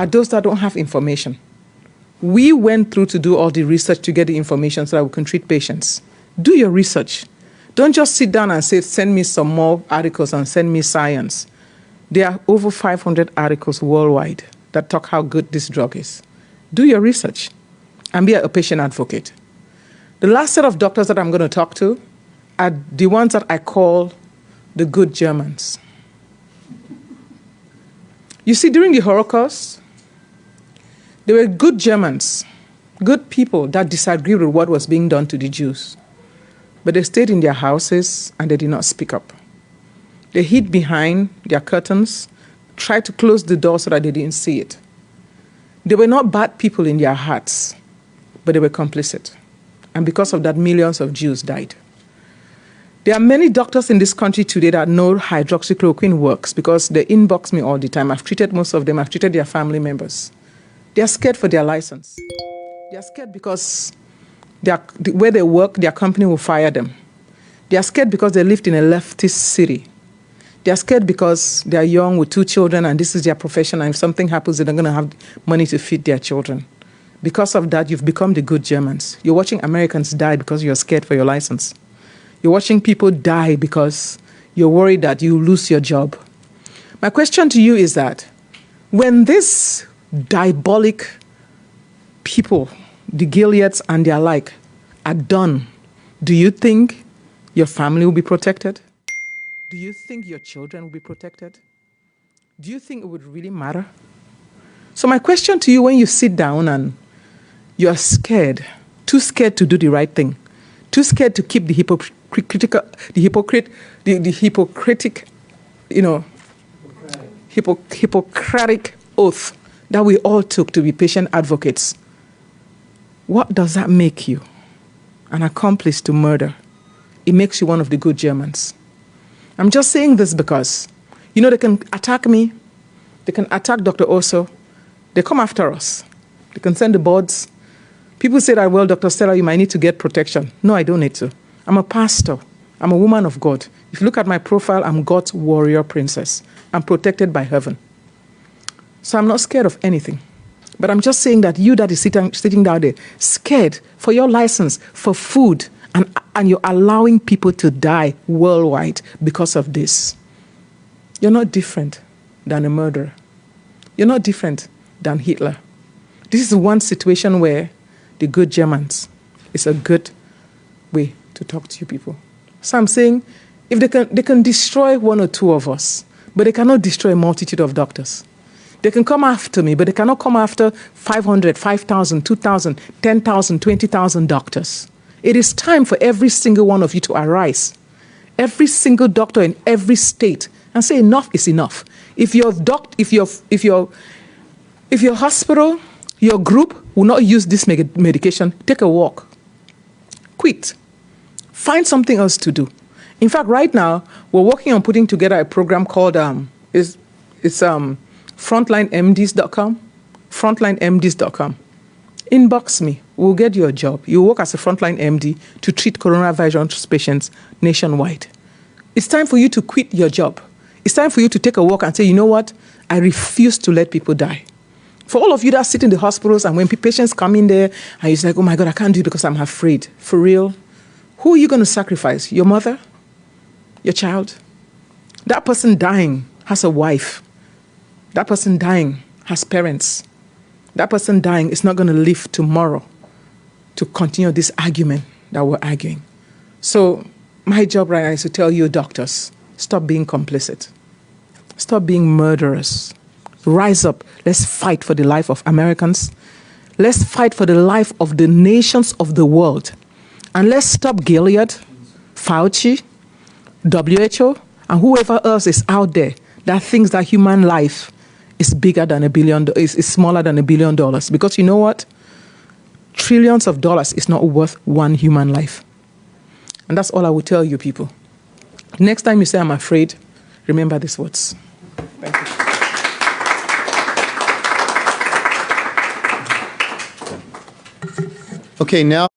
are those that don't have information. We went through to do all the research to get the information so that we can treat patients. Do your research. Don't just sit down and say, send me some more articles and send me science. There are over 500 articles worldwide that talk how good this drug is. Do your research and be a patient advocate. The last set of doctors that I'm going to talk to are the ones that I call the good Germans. You see, during the Holocaust, there were good Germans, good people that disagreed with what was being done to the Jews. But they stayed in their houses and they did not speak up. They hid behind their curtains, tried to close the door so that they didn't see it. They were not bad people in their hearts, but they were complicit. And because of that, millions of Jews died. There are many doctors in this country today that know hydroxychloroquine works because they inbox me all the time. I've treated most of them. I've treated their family members. They are scared for their license. They are scared because where they work, their company will fire them. They are scared because they lived in a leftist city. They are scared because they are young with 2 children and this is their profession, and if something happens, they're not going to have money to feed their children. Because of that, you've become the good Germans. You're watching Americans die because you're scared for your license. You're watching people die because you're worried that you lose your job. My question to you is that when these diabolic people, the Gileads and their like, are done, do you think your family will be protected? Do you think your children will be protected? Do you think it would really matter? So my question to you, when you sit down and you're scared, too scared to do the right thing, too scared to keep the Hippocratic oath that we all took to be patient advocates. What does that make you? An accomplice to murder. It makes you one of the good Germans. I'm just saying this because, you know, they can attack me. They can attack Dr. Oso. They come after us. They can send the boards. People say that, well, Dr. Stella, you might need to get protection. No, I don't need to. I'm a pastor. I'm a woman of God. If you look at my profile, I'm God's warrior princess. I'm protected by heaven. So I'm not scared of anything. But I'm just saying that you that is sitting down there, scared for your license, for food, and you're allowing people to die worldwide because of this. You're not different than a murderer. You're not different than Hitler. This is one situation where the good Germans is a good way to talk to you people. So I'm saying, if they can destroy 1 or 2 of us, but they cannot destroy a multitude of doctors. They can come after me, but they cannot come after 500, 5,000, 2,000, 10,000, 20,000 doctors. It is time for every single one of you to arise. Every single doctor in every state, and say enough is enough. If your hospital, your group will not use this medication, take a walk. Quit. Find something else to do. In fact, right now, we're working on putting together a program called frontlinemds.com. Frontlinemds.com. Inbox me. We'll get you a job. You work as a frontline MD to treat coronavirus patients nationwide. It's time for you to quit your job. It's time for you to take a walk and say, you know what? I refuse to let people die. For all of you that sit in the hospitals and when patients come in there and you're like, oh my God, I can't do it because I'm afraid. For real? Who are you going to sacrifice? Your mother? Your child? That person dying has a wife. That person dying has parents. That person dying is not going to live tomorrow to continue this argument that we're arguing. So my job right now is to tell you doctors, stop being complicit. Stop being murderers. Rise up. Let's fight for the life of Americans. Let's fight for the life of the nations of the world. And let's stop Gilead, Fauci, WHO, and whoever else is out there that thinks that human life is bigger than $1 billion, is smaller than $1 billion. Because you know what? Trillions of dollars is not worth one human life. And that's all I will tell you people. Next time you say I'm afraid, remember these words. Thank you. Okay, now